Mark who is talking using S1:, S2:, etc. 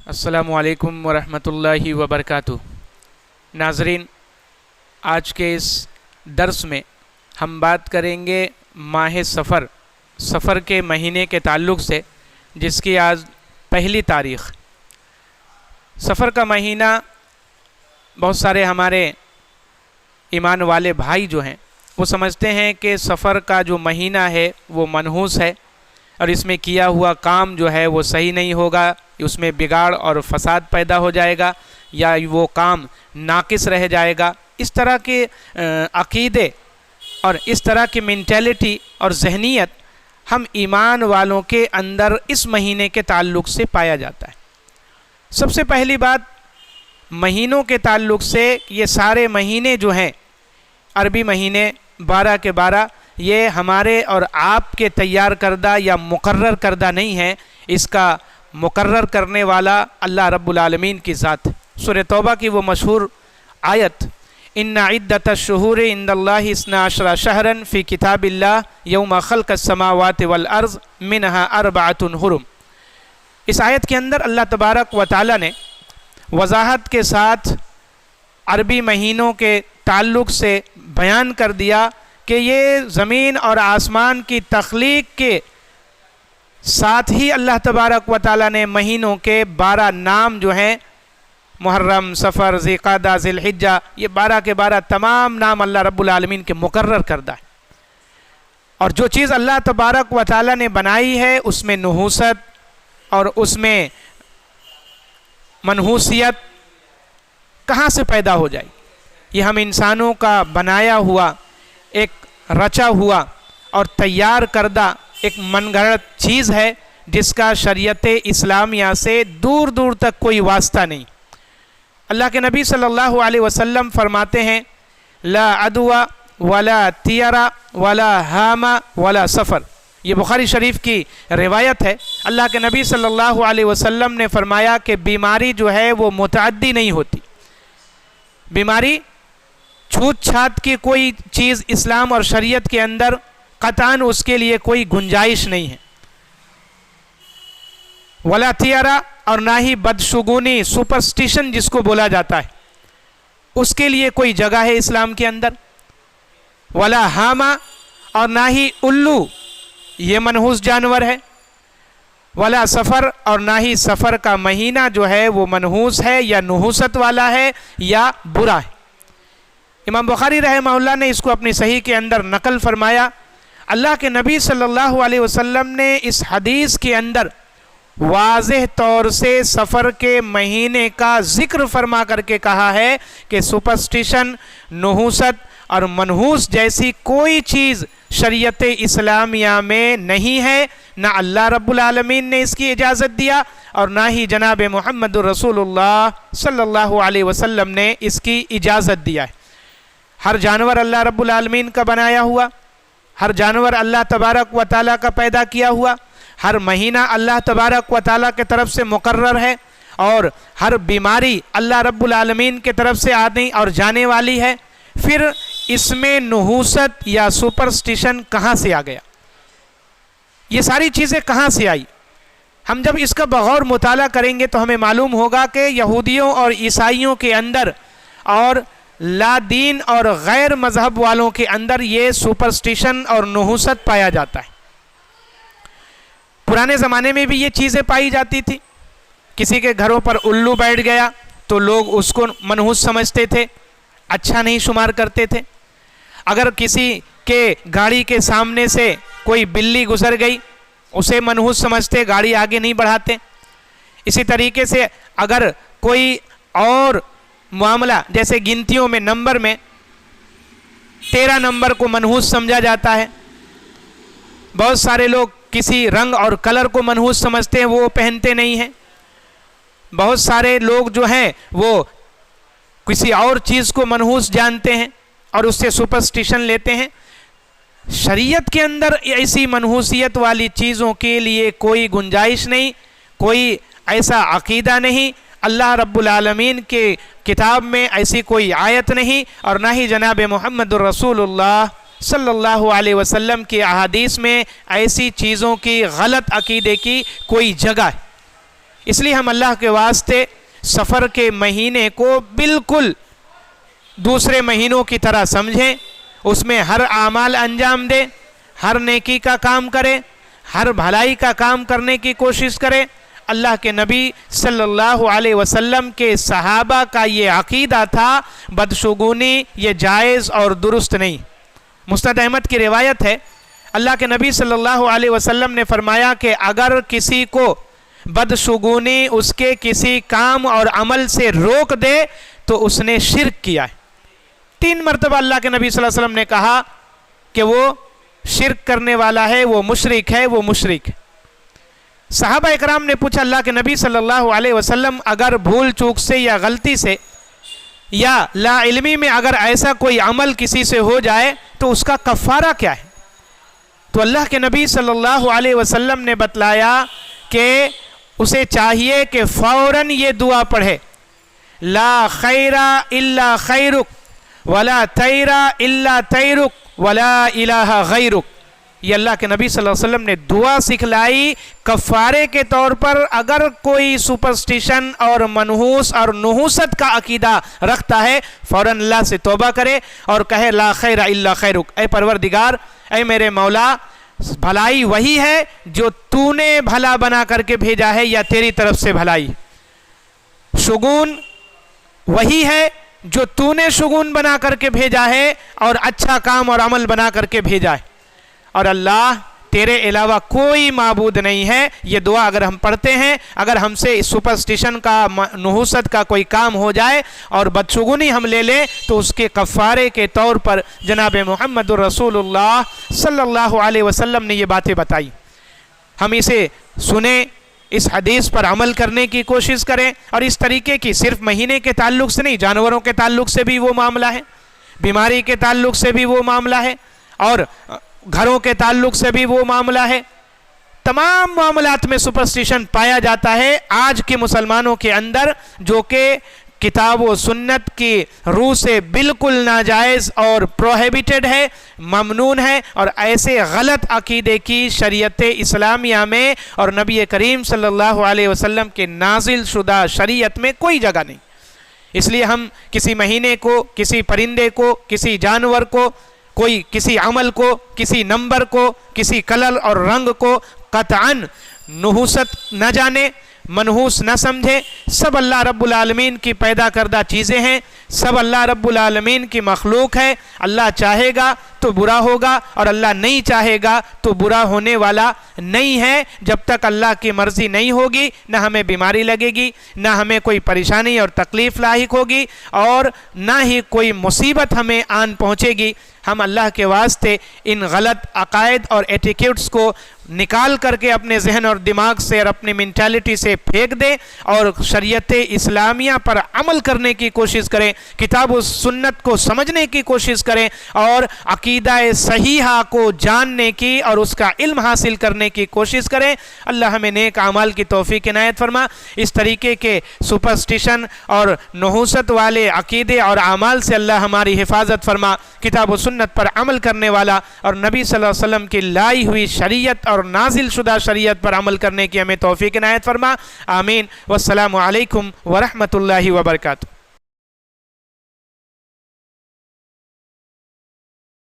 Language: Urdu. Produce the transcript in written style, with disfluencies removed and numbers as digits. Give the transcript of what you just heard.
S1: السلام علیکم ورحمۃ اللہ وبرکاتہ۔ ناظرین، آج کے اس درس میں ہم بات کریں گے ماہ سفر کے مہینے کے تعلق سے، جس کی آج پہلی تاریخ۔ سفر کا مہینہ بہت سارے ہمارے ایمان والے بھائی جو ہیں وہ سمجھتے ہیں کہ سفر کا جو مہینہ ہے وہ منحوس ہے اور اس میں کیا ہوا کام جو ہے وہ صحیح نہیں ہوگا، اس میں بگاڑ اور فساد پیدا ہو جائے گا یا وہ کام ناقص رہ جائے گا۔ اس طرح کے عقیدے اور اس طرح کی مینٹیلٹی اور ذہنیت ہم ایمان والوں کے اندر اس مہینے کے تعلق سے پایا جاتا ہے۔ سب سے پہلی بات مہینوں کے تعلق سے، یہ سارے مہینے جو ہیں عربی مہینے 12 کے 12 یہ ہمارے اور آپ کے تیار کردہ یا مقرر کردہ نہیں ہیں، اس کا مقرر کرنے والا اللہ رب العالمین کی ذات۔ سورہ توبہ کی وہ مشہور آیت، ان عدۃ الشہور عند اللہ 12 شہرا فی کتاب اللہ یوم خلق السماوات والارض منہا 4 حرم۔ اس آیت کے اندر اللہ تبارک و تعالی نے وضاحت کے ساتھ عربی مہینوں کے تعلق سے بیان کر دیا کہ یہ زمین اور آسمان کی تخلیق کے ساتھ ہی اللہ تبارک و تعالی نے مہینوں کے 12 نام جو ہیں، محرم، صفر، ذی قعدہ، ذی الحجہ، یہ 12 کے 12 تمام نام اللہ رب العالمین کے مقرر کردہ ہے۔ اور جو چیز اللہ تبارک و تعالی نے بنائی ہے اس میں نحوست اور اس میں منحوسیت کہاں سے پیدا ہو جائے؟ یہ ہم انسانوں کا بنایا ہوا، ایک رچا ہوا اور تیار کردہ ایک من گھڑت چیز ہے جس کا شریعت اسلامیہ سے دور دور تک کوئی واسطہ نہیں۔ اللہ کے نبی صلی اللہ علیہ وسلم فرماتے ہیں، لا عدو ولا طیر ولا ہام ولا سفر۔ یہ بخاری شریف کی روایت ہے۔ اللہ کے نبی صلی اللہ علیہ وسلم نے فرمایا کہ بیماری جو ہے وہ متعدی نہیں ہوتی، بیماری چھوت چھات کی کوئی چیز اسلام اور شریعت کے اندر قطعاً اس کے لیے کوئی گنجائش نہیں ہے۔ ولا طیرہ، اور نہ ہی بدشگونی، سپرسٹیشن جس کو بولا جاتا ہے، اس کے لیے کوئی جگہ ہے اسلام کے اندر۔ ولا ہاما، اور نہ ہی الو، یہ منحوس جانور ہے۔ ولا سفر، اور نہ ہی سفر کا مہینہ جو ہے وہ منحوس ہے یا نحوست والا ہے یا برا ہے۔ امام بخاری رحمہ اللہ نے اس کو اپنی صحیح کے اندر نقل فرمایا۔ اللہ کے نبی صلی اللہ علیہ وسلم نے اس حدیث کے اندر واضح طور سے سفر کے مہینے کا ذکر فرما کر کے کہا ہے کہ سپرسٹیشن، نحوست اور منحوس جیسی کوئی چیز شریعت اسلامیہ میں نہیں ہے، نہ اللہ رب العالمین نے اس کی اجازت دیا اور نہ ہی جناب محمد رسول اللہ صلی اللہ علیہ وسلم نے اس کی اجازت دیا ہے۔ ہر جانور اللہ رب العالمین کا بنایا ہوا، ہر جانور اللہ تبارک و تعالیٰ کا پیدا کیا ہوا، ہر مہینہ اللہ تبارک و تعالیٰ کے طرف سے مقرر ہے، اور ہر بیماری اللہ رب العالمین کے طرف سے آنے اور جانے والی ہے۔ پھر اس میں نحوست یا سپرسٹیشن کہاں سے آ گیا؟ یہ ساری چیزیں کہاں سے آئی؟ ہم جب اس کا بغور مطالعہ کریں گے تو ہمیں معلوم ہوگا کہ یہودیوں اور عیسائیوں کے اندر اور لا دین اور غیر مذہب والوں کے اندر یہ سپرسٹیشن اور نحوست پایا جاتا ہے۔ پرانے زمانے میں بھی یہ چیزیں پائی جاتی تھی۔ کسی کے گھروں پر الو بیٹھ گیا تو لوگ اس کو منحوس سمجھتے تھے، اچھا نہیں شمار کرتے تھے۔ اگر کسی کے گاڑی کے سامنے سے کوئی بلی گزر گئی اسے منحوس سمجھتے، گاڑی آگے نہیں بڑھاتے۔ اسی طریقے سے اگر کوئی اور معاملہ، جیسے گنتیوں میں نمبر میں 13 نمبر کو منحوس سمجھا جاتا ہے۔ بہت سارے لوگ کسی رنگ اور کلر کو منحوس سمجھتے ہیں، وہ پہنتے نہیں ہیں۔ بہت سارے لوگ جو ہیں وہ کسی اور چیز کو منحوس جانتے ہیں اور اس سے سپرسٹیشن لیتے ہیں۔ شریعت کے اندر ایسی منحوسیت والی چیزوں کے لیے کوئی گنجائش نہیں، کوئی ایسا عقیدہ نہیں۔ اللہ رب العالمین کے کتاب میں ایسی کوئی آیت نہیں، اور نہ ہی جناب محمد رسول اللہ صلی اللہ علیہ وسلم کی احادیث میں ایسی چیزوں کی غلط عقیدے کی کوئی جگہ ہے۔ اس لیے ہم اللہ کے واسطے سفر کے مہینے کو بالکل دوسرے مہینوں کی طرح سمجھیں، اس میں ہر اعمال انجام دیں، ہر نیکی کا کام کریں، ہر بھلائی کا کام کرنے کی کوشش کریں۔ اللہ کے نبی صلی اللہ علیہ وسلم کے صحابہ کا یہ عقیدہ تھا، بدشگونی یہ جائز اور درست نہیں۔ مسند احمد کی روایت ہے، اللہ کے نبی صلی اللہ علیہ وسلم نے فرمایا کہ اگر کسی کو بدشگونی اس کے کسی کام اور عمل سے روک دے تو اس نے شرک کیا ہے۔ 3 مرتبہ اللہ کے نبی صلی اللہ علیہ وسلم نے کہا کہ وہ شرک کرنے والا ہے، وہ مشرک ہے، وہ مشرک ہے۔ صحابہ اکرام نے پوچھا اللہ کے نبی صلی اللہ علیہ وسلم اگر بھول چوک سے یا غلطی سے یا لا علمی میں اگر ایسا کوئی عمل کسی سے ہو جائے تو اس کا کفارہ کیا ہے؟ تو اللہ کے نبی صلی اللہ علیہ وسلم نے بتلایا کہ اسے چاہیے کہ فوراً یہ دعا پڑھے، لا خیر الا خیرک ولا طیر الا طیرک ولا الہ غیرک۔ یہ اللہ کے نبی صلی اللہ علیہ وسلم نے دعا سکھلائی کفارے کے طور پر۔ اگر کوئی سپرسٹیشن اور منحوس اور نحوست کا عقیدہ رکھتا ہے فوراً اللہ سے توبہ کرے اور کہے لا خیر الا خیرک، اے پروردگار، اے میرے مولا، بھلائی وہی ہے جو تو نے بھلا بنا کر کے بھیجا ہے یا تیری طرف سے بھلائی، شگون وہی ہے جو تو نے شگون بنا کر کے بھیجا ہے اور اچھا کام اور عمل بنا کر کے بھیجا ہے، اور اللہ تیرے علاوہ کوئی معبود نہیں ہے۔ یہ دعا اگر ہم پڑھتے ہیں، اگر ہم سے سپرسٹیشن کا نحوست کا کوئی کام ہو جائے اور بدشگونی ہم لے لیں تو اس کے کفارے کے طور پر جناب محمد الرسول اللہ صلی اللہ علیہ وسلم نے یہ باتیں بتائی۔ ہم اسے سنیں، اس حدیث پر عمل کرنے کی کوشش کریں، اور اس طریقے کی صرف مہینے کے تعلق سے نہیں، جانوروں کے تعلق سے بھی وہ معاملہ ہے، بیماری کے تعلق سے بھی وہ معاملہ ہے، اور گھروں کے تعلق سے بھی وہ معاملہ ہے۔ تمام معاملات میں سپرسٹیشن پایا جاتا ہے آج کے مسلمانوں کے اندر، جو کہ کتاب و سنت کی روح سے بالکل ناجائز اور پروہیبیٹڈ ہے، ممنون ہے، اور ایسے غلط عقیدے کی شریعت اسلامیہ میں اور نبی کریم صلی اللہ علیہ وسلم کے نازل شدہ شریعت میں کوئی جگہ نہیں۔ اس لیے ہم کسی مہینے کو، کسی پرندے کو، کسی جانور کو، کوئی کسی عمل کو، کسی نمبر کو، کسی کلر اور رنگ کو قطعاً نحوست نہ جانے، منحوس نہ سمجھے۔ سب اللہ رب العالمین کی پیدا کردہ چیزیں ہیں، سب اللہ رب العالمین کی مخلوق ہے۔ اللہ چاہے گا تو برا ہوگا اور اللہ نہیں چاہے گا تو برا ہونے والا نہیں ہے۔ جب تک اللہ کی مرضی نہیں ہوگی نہ ہمیں بیماری لگے گی، نہ ہمیں کوئی پریشانی اور تکلیف لاحق ہوگی، اور نہ ہی کوئی مصیبت ہمیں آن پہنچے گی۔ ہم اللہ کے واسطے ان غلط عقائد اور ایٹیکیوٹس کو نکال کر کے اپنے ذہن اور دماغ سے اور اپنی مینٹالٹی سے پھینک دیں اور شریعت اسلامیہ پر عمل کرنے کی کوشش کریں، کتاب و سنت کو سمجھنے کی کوشش کریں، اور عقیدہ صحیحہ کو جاننے کی اور اس کا علم حاصل کرنے کی کوشش کریں۔ اللہ ہمیں نیک اعمال کی توفیق عنایت فرما۔ اس طریقے کے سپرسٹیشن اور نحوست والے عقیدے اور اعمال سے اللہ ہماری حفاظت فرما۔ کتاب و سنت پر عمل کرنے والا اور نبی صلی اللہ علیہ وسلم کی لائی ہوئی شریعت اور نازل شدہ شریعت پر عمل کرنے کی ہمیں توفیق عنایت فرما۔ آمین۔ والسلام علیکم ورحمۃ اللہ وبرکاتہ۔